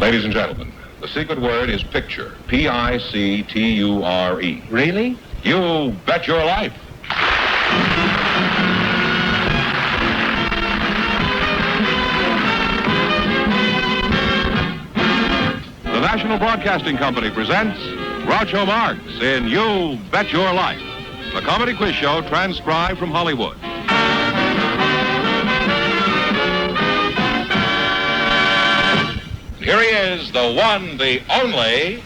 Ladies and gentlemen, the secret word is picture. Picture. Really? You bet your life. The National Broadcasting Company presents Groucho Marx in You Bet Your Life, the comedy quiz show transcribed from Hollywood. Here he is, the one, the only...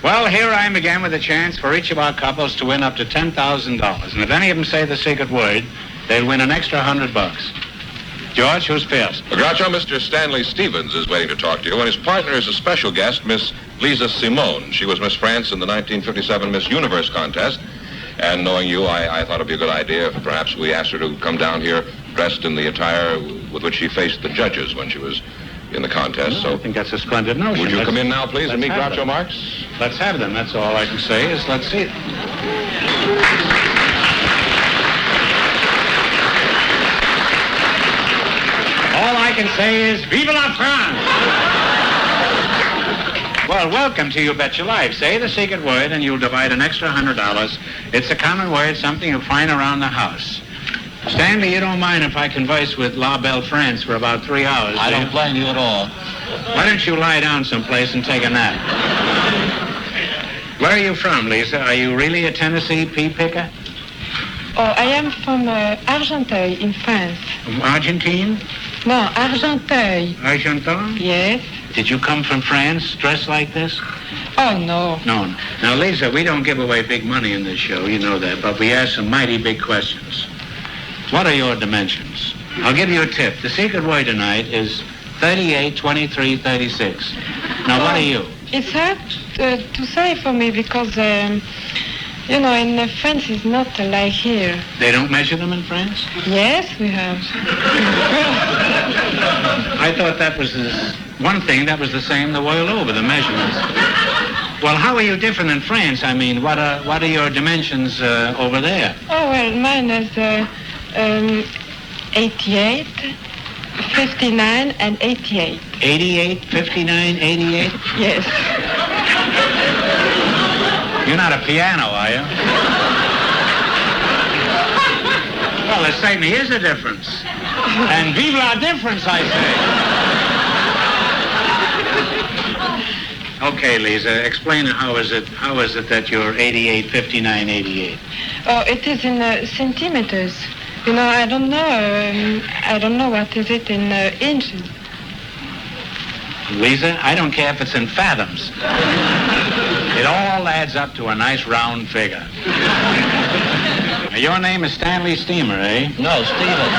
Well, here I am again with a chance for each of our couples to win up to $10,000. And if any of them say the secret word, they'll win an extra $100. George, who's first? Groucho, Mr. Stanley Stevens is waiting to talk to you, and his partner is a special guest, Miss Lisa Simone. She was Miss France in the 1957 Miss Universe contest. And knowing you, I thought it'd be a good idea if perhaps we asked her to come down here dressed in the attire with which she faced the judges when she was in the contest. So I think that's a splendid notion. Would you come in now, please, and meet Groucho Marx? Let's have them. That's all I can say is let's see. All I can say is Vive la France! Well, welcome to You Bet Your Life. Say the secret word and you'll divide an extra $100. It's a common word, something you'll find around the house. Stanley, you don't mind if I converse with La Belle France for about 3 hours, I don't blame you at all. Why don't you lie down someplace and take a nap? Where are you from, Lisa? Are you really a Tennessee pea picker? Oh, I am from Argenteuil in France. From Argentine? No, Argenteuil. Argenteuil? Yes. Did you come from France dressed like this? Oh, no. No. Now, Lisa, we don't give away big money in this show, you know that, but we ask some mighty big questions. What are your dimensions? I'll give you a tip. The secret word tonight is 38, 23, 36. Now, what are you? It's hard to say for me because, in France it's not like here. They don't measure them in France? Yes, we have. I thought that was one thing that was the same the world over, the measurements. Well, how are you different in France? I mean, what are your dimensions over there? Oh, well, mine is 88, 59, and 88. 88, 59, 88? Yes. You're not a piano, are you? Well, there certainly is a difference. And vive la difference, I say. Okay, Lisa, explain how is it that you're 88, 59, 88? Oh, it is in centimeters. I don't know what is it in inches. Lisa, I don't care if it's in fathoms. It all adds up to a nice round figure. Now, your name is Stanley Steamer, eh? No, Stevens.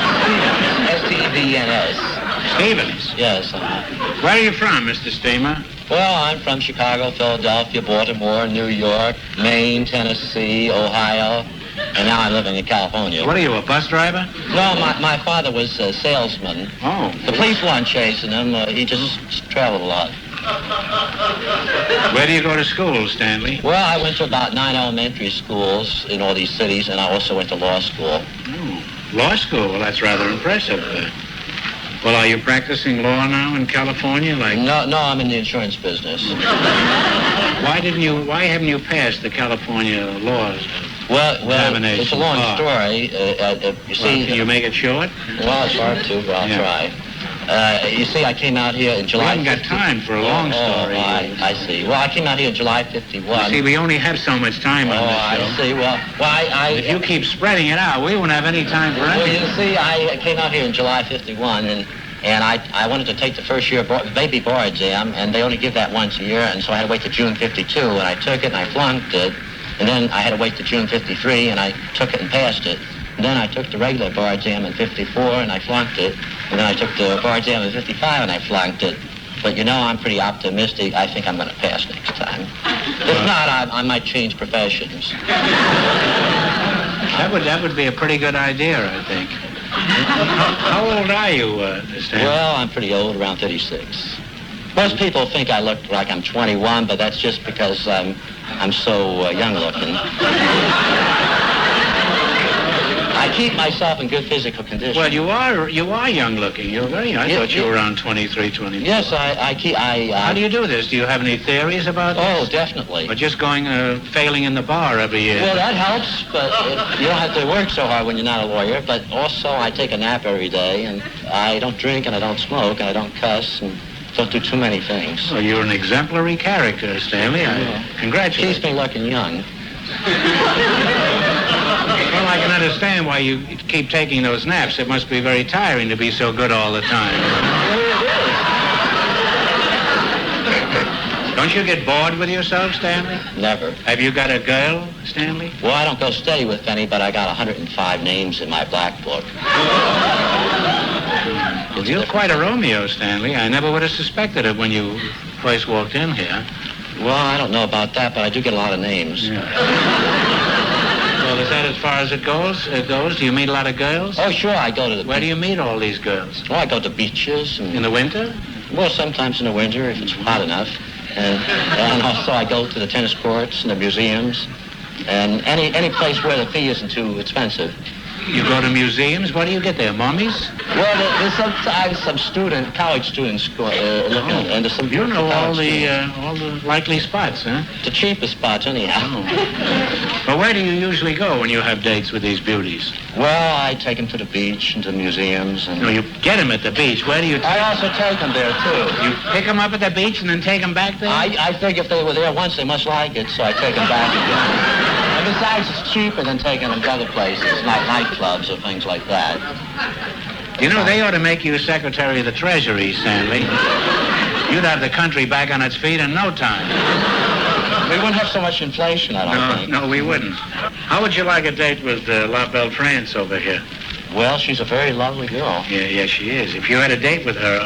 S-T-E-V-E-N-S. Stevens? Yes. Where are you from, Mr. Steamer? Well, I'm from Chicago, Philadelphia, Baltimore, New York, Maine, Tennessee, Ohio, and now I'm living in California. What are you, a bus driver? No, my father was a salesman. Oh. The police weren't chasing him. He just traveled a lot. Where do you go to school, Stanley? Well, I went to about 9 elementary schools in all these cities, and I also went to law school. Oh, law school? Well, that's rather impressive. Well, are you practicing law now in California? No, I'm in the insurance business. Why haven't you passed the California laws? Well, it's a long story. You see, can you make it short? Well, it's hard to, but I'll try. You see, I came out here in July. We haven't got time for a long story. I see. Well, I came out here in July 51. You see, we only have so much time on this show. I see. Well, if you keep spreading it out, we won't have any time for anything. Well, you see, I came out here in July 51, and I wanted to take the first year baby bar exam, and they only give that once a year, and so I had to wait to June 52, and I took it, and I flunked it. And then I had to wait to June 53, and I took it and passed it. And then I took the regular bar exam in 54, and I flunked it. And then I took the bar exam in 55, and I flunked it. But I'm pretty optimistic. I think I'm going to pass next time. If not, I might change professions. That would be a pretty good idea, I think. How old are you, Stanley? Well, I'm pretty old, around 36. Most people think I look like I'm 21, but that's just because I'm so young looking. keep myself in good physical condition. Well, you are young looking. You're very young. I thought you were around 23, 24. Yes, How do you do this? Do you have any theories about this? Oh, definitely. Or just failing in the bar every year? Well, that helps, but you don't have to work so hard when you're not a lawyer. But also, I take a nap every day, and I don't drink, and I don't smoke, and I don't cuss, and don't do too many things. Well, you're an exemplary character, Stanley. Congratulations. Keeps me looking young. Well, I can understand why you keep taking those naps. It must be very tiring to be so good all the time. Don't you get bored with yourself, Stanley? Never. Have you got a girl, Stanley? Well, I don't go steady with any, but I got 105 names in my black book. Well, you're quite a Romeo, Stanley. I never would have suspected it when you first walked in here. Well, I don't know about that, but I do get a lot of names. Yeah. Well, is that as far as it goes? Do you meet a lot of girls? Oh, sure, I go to the... Where do you meet all these girls? Well, I go to beaches. And, in the winter? Well, sometimes in the winter if it's hot enough. And also I go to the tennis courts and the museums and any place where the fee isn't too expensive. You go to museums? What do you get there, mummies? Well, there's sometimes some college students looking, and there's some... You know all the likely spots, huh? The cheapest spots, anyhow. Oh. But where do you usually go when you have dates with these beauties? Well, I take them to the beach and to museums. And no, you get them at the beach. Where do you... I also take them there, too. You pick them up at the beach and then take them back there? I figure if they were there once, they must like it, so I take them back again. And besides, it's cheaper than taking them to other places, like nightclubs or things like that. You know, they ought to make you Secretary of the Treasury, Stanley. You'd have the country back on its feet in no time. We wouldn't have so much inflation, I don't think. No, we wouldn't. How would you like a date with La Belle France over here? Well, she's a very lovely girl. Yeah, she is. If you had a date with her,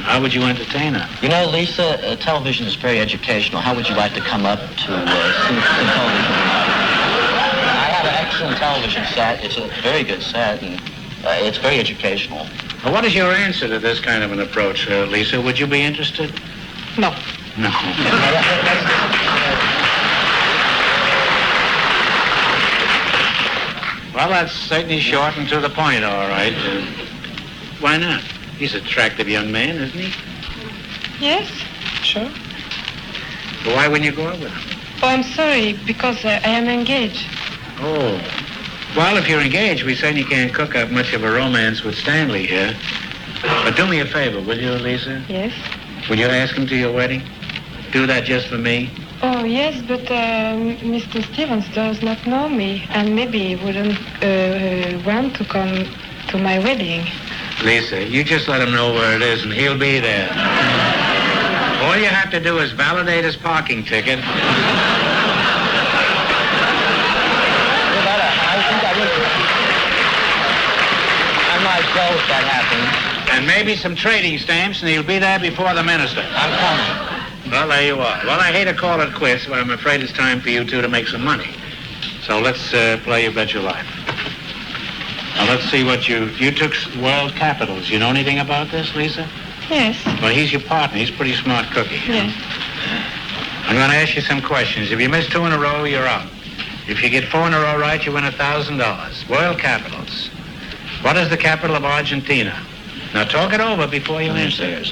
how would you entertain her? You know, Lisa, television is very educational. How would you like to come up to see television? I have an excellent television set. It's a very good set, and it's very educational. Well, what is your answer to this kind of an approach, Lisa? Would you be interested? No. No. Well, that's certainly short and to the point, all right. Why not? He's an attractive young man, isn't he? Yes, sure. Well, why wouldn't you go out with him? Oh, I'm sorry, because I am engaged. Oh. Well, if you're engaged, we certainly can't cook up much of a romance with Stanley here. But do me a favor, will you, Lisa? Yes. Will you ask him to your wedding? Do that just for me? Oh, yes, but Mr. Stevens does not know me, and maybe he wouldn't want to come to my wedding. Lisa, you just let him know where it is, and he'll be there. All you have to do is validate his parking ticket. I might go if that happens. And maybe some trading stamps, and he'll be there before the minister. I'm coming. Well, there you are. Well, I hate to call it quits, but I'm afraid it's time for you two to make some money. So let's play You Bet Your Life. Now, let's see what you took World Capitals. You know anything about this, Lisa? Yes. Well, he's your partner. He's a pretty smart cookie. Yes. I'm going to ask you some questions. If you miss 2 in a row, you're out. If you get 4 in a row right, you win $1,000. World Capitals. What is the capital of Argentina? Now, talk it over before you answer.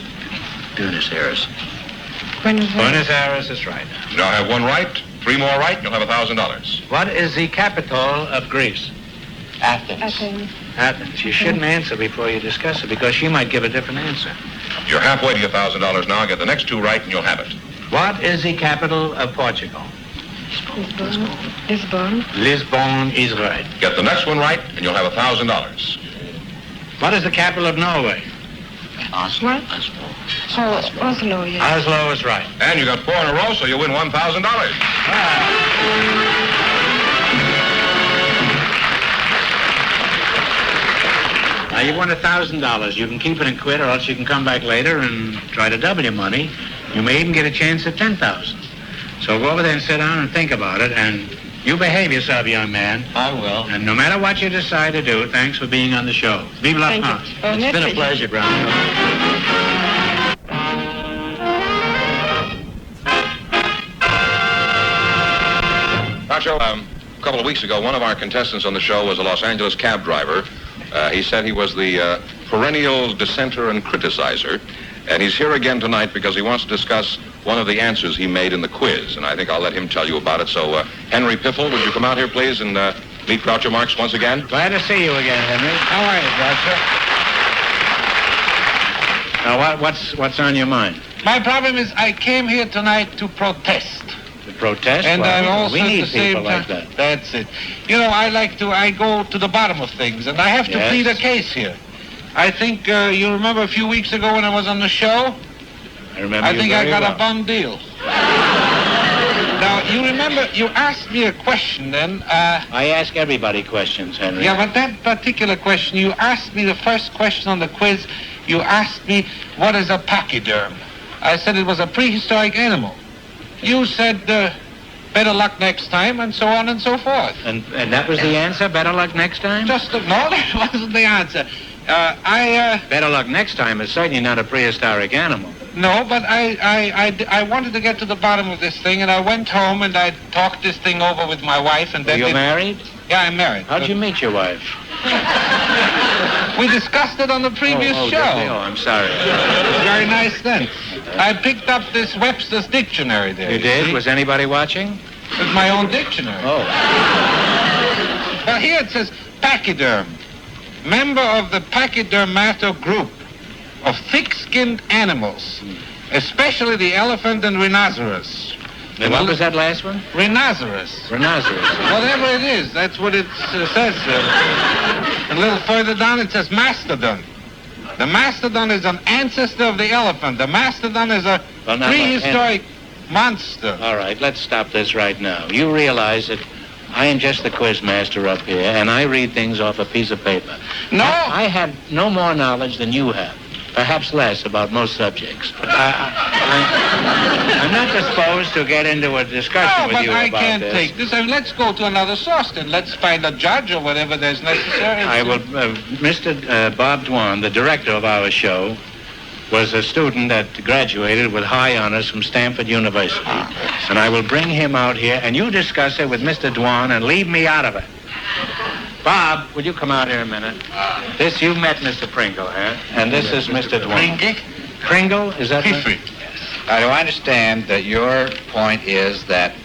Buenos Aires. Buenos Aires is right. You now have 1 right, 3 more right, and you'll have $1,000. What is the capital of Greece? Athens. Athens. You shouldn't answer before you discuss it, because she might give a different answer. You're halfway to your $1,000 now. Get the next 2 right, and you'll have it. What is the capital of Portugal? Lisbon. Lisbon is right. Get the next one right, and you'll have $1,000. What is the capital of Norway? Oslo. What? Oslo, yes. Oslo is right. And you got 4 in a row, so you win $1,000. Now, you won $1,000. You can keep it and quit, or else you can come back later and try to double your money. You may even get a chance at $10,000. So go over there and sit down and think about it, and you behave yourself, young man. I will. And no matter what you decide to do, thanks for being on the show. Vive la Thank you. France. Oh, It's been a pleasure, Brown. Groucho, couple of weeks ago, one of our contestants on the show was a Los Angeles cab driver. He said he was the perennial dissenter and criticizer. And he's here again tonight because he wants to discuss one of the answers he made in the quiz. And I think I'll let him tell you about it. So, Henry Piffle, would you come out here, please, and meet Groucho Marx once again? Glad to see you again, Henry. How are you, Groucho? Now, what's on your mind? My problem is I came here tonight to protest. To protest? And well, I'm also we need at the same people like time. that. That's it. You know, I go to the bottom of things, and I have to plead a case here. I think you remember a few weeks ago when I was on the show? I remember. I think I got a bum deal. Now, you remember, you asked me a question then. I ask everybody questions, Henry. Yeah, but that particular question, you asked me the first question on the quiz, you asked me, what is a pachyderm? I said it was a prehistoric animal. You said, better luck next time, and so on and so forth. And that was the answer? Better luck next time? No, that wasn't the answer. Better luck next time is certainly not a prehistoric animal. No, but I wanted to get to the bottom of this thing, and I went home and I talked this thing over with my wife, and then... You're married? Yeah, I'm married. How'd you meet your wife? We discussed it on the previous show. I'm sorry. It was very nice then. I picked up this Webster's dictionary there. You did? See? Was anybody watching? It was my own dictionary. Oh. Well, here it says pachyderm. Member of the pachydermato group of thick-skinned animals, especially the elephant and rhinoceros. And what was that last one? Rhinoceros. Rhinoceros. Whatever it is, that's what it says. A little further down it says mastodon. The mastodon is an ancestor of the elephant. The mastodon is a prehistoric monster. All right, let's stop this right now. You realize that I am just the quiz master up here, and I read things off a piece of paper. No! I have no more knowledge than you have. Perhaps less about most subjects. But I'm not disposed to get into a discussion with you about this. No, but I can't take this. Let's go to another source then. Let's find a judge or whatever there's necessary. I will. Mr. Bob Dwan, the director of our show, was a student that graduated with high honors from Stanford University. And I will bring him out here, and you discuss it with Mr. Dwan and leave me out of it. Bob, would you come out here a minute? You've met Mr. Pringle, huh? And this is Mr. Dwan. Pringle? Is that right? Now, do I understand that your point is that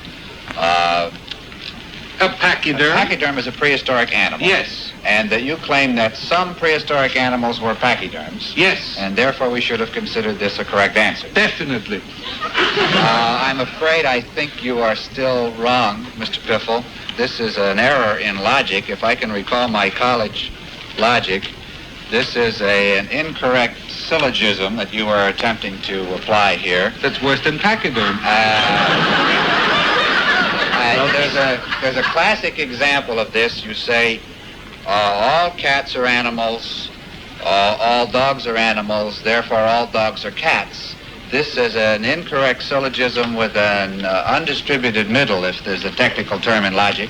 a pachyderm? A pachyderm is a prehistoric animal? Yes. And that you claim that some prehistoric animals were pachyderms? Yes. And therefore we should have considered this a correct answer? Definitely. I'm afraid I think you are still wrong, Mr. Piffle. This is an error in logic. If I can recall my college logic, this is an incorrect syllogism that you are attempting to apply here. That's worse than pachyderm. There's a classic example of this. You say all cats are animals, all dogs are animals, therefore all dogs are cats. This is an incorrect syllogism with an undistributed middle, if there's a technical term in logic,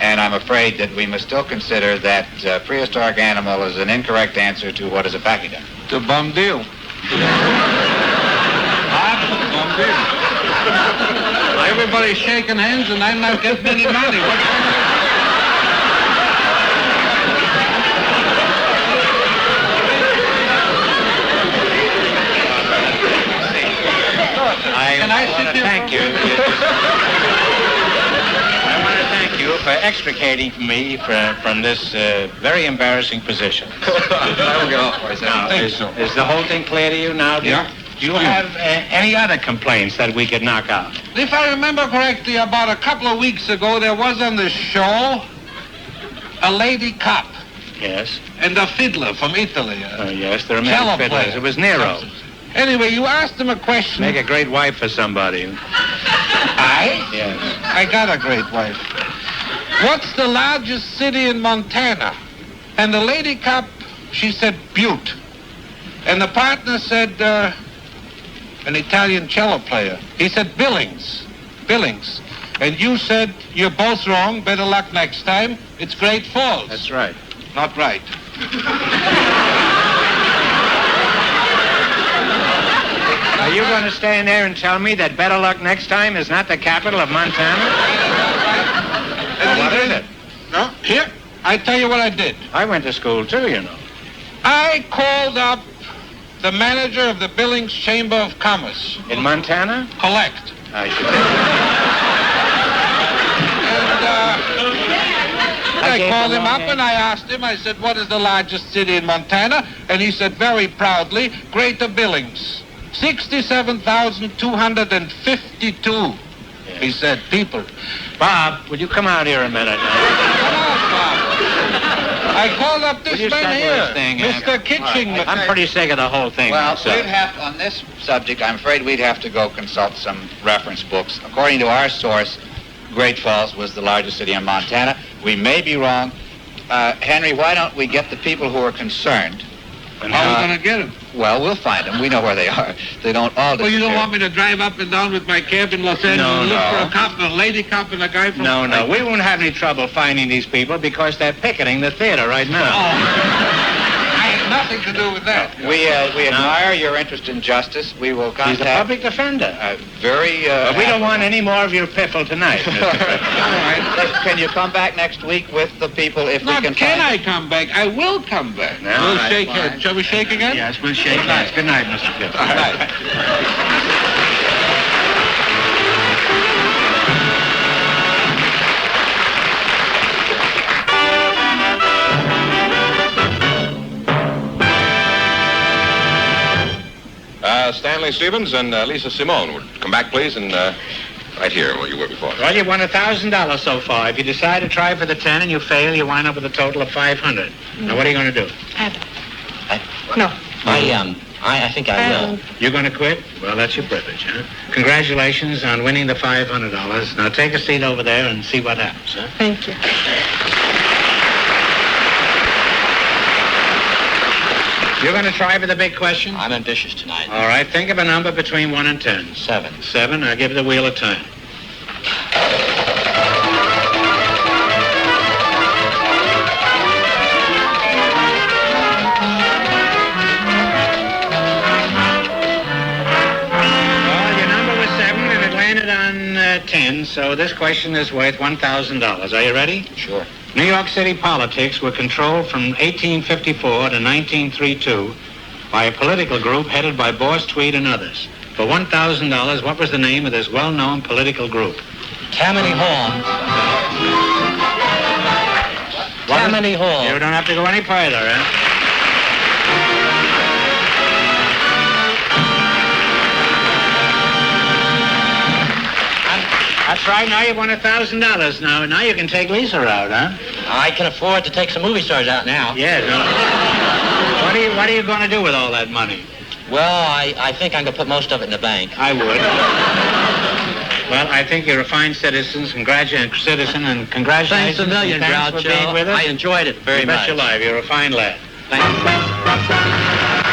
and I'm afraid that we must still consider that prehistoric animal is an incorrect answer to what is a pachyderm. It's a bum deal. Bum deal. Everybody's shaking hands and I'm not getting any money. Thank you. I want to thank you for extricating me from this very embarrassing position. Now, is the whole thing clear to you now? Yeah. Do you have any other complaints that we could knock out? If I remember correctly, about a couple of weeks ago, there was on the show a lady cop. Yes. And a fiddler from Italy. Yes, there are many fiddlers. It was Nero. Anyway, you asked him a question. Make a great wife for somebody. I? Yes. I got a great wife. What's the largest city in Montana? And the lady cop, she said Butte. And the partner said, an Italian cello player. He said Billings. Billings. And you said, you're both wrong. Better luck next time. It's Great Falls. That's right. Not right. Are you going to stand there and tell me that Better Luck next time is not the capital of Montana? Well, what is it? No, here, I tell you what I did. I went to school, too, you know. I called up the manager of the Billings Chamber of Commerce. In Montana? Collect. I should think. And I called him up and I asked him, I said, what is the largest city in Montana? And he said very proudly, Greater Billings. 67,252. He said, people. Bob, would you come out here a minute? Come on, Bob. I called up this Will you man stop here, this thing, Mr. Kitching. I'm pretty sick of the whole thing. Well, myself. we'd have, on this subject, I'm afraid we'd have to go consult some reference books. According to our source, Great Falls was the largest city in Montana. We may be wrong. Henry, why don't we get the people who are concerned? And how are we going to get them? Well, we'll find them. We know where they are. They don't all disappear. Well, you don't want me to drive up and down with my cab in Los Angeles and look for a cop, a lady cop, and a guy from... No, we won't have any trouble finding these people because they're picketing the theater right now. I had nothing to do with that. We admire your interest in justice. We will contact... He's a public defender. But we don't want any more of your piffle tonight, Mr. Piffle. All right. Can you come back next week with the people if we Not can can find... I come back? I will come back. No, We'll all shake right, hands. Shall we shake again? Yes, we'll shake hands. Good night, Mr. Piffle. Good night. Stanley Stevens and Lisa Simone would come back, please, and right here where you were before. Well, you won $1,000 so far. If you decide to try for the 10 and you fail, you wind up with a total of 500. Now, what are you going to do? No. I think I will. You're going to quit? Well, that's your privilege, huh? Congratulations on winning the $500. Now, take a seat over there and see what happens, huh? Thank you. You're going to try for the big question? I'm ambitious tonight. All right, think of a number between 1 and 10. 7. 7, I'll give the wheel a turn. Well, your number was 7, and it landed on 10, so this question is worth $1,000. Are you ready? Sure. New York City politics were controlled from 1854 to 1932 by a political group headed by Boss Tweed and others. For $1,000, what was the name of this well-known political group? Tammany Hall. Tammany Hall. You don't have to go any further, huh? That's right. Now you've won $1,000. Now you can take Lisa out, huh? I can afford to take some movie stars out now. Yeah. What are you going to do with all that money? Well, I think I'm going to put most of it in the bank. I would. Well, I think you're a fine citizen, and congratulations. Thanks a million, Thanks for being Groucho. with us. I enjoyed it very You bet much. your life. You're a fine lad. Thank you.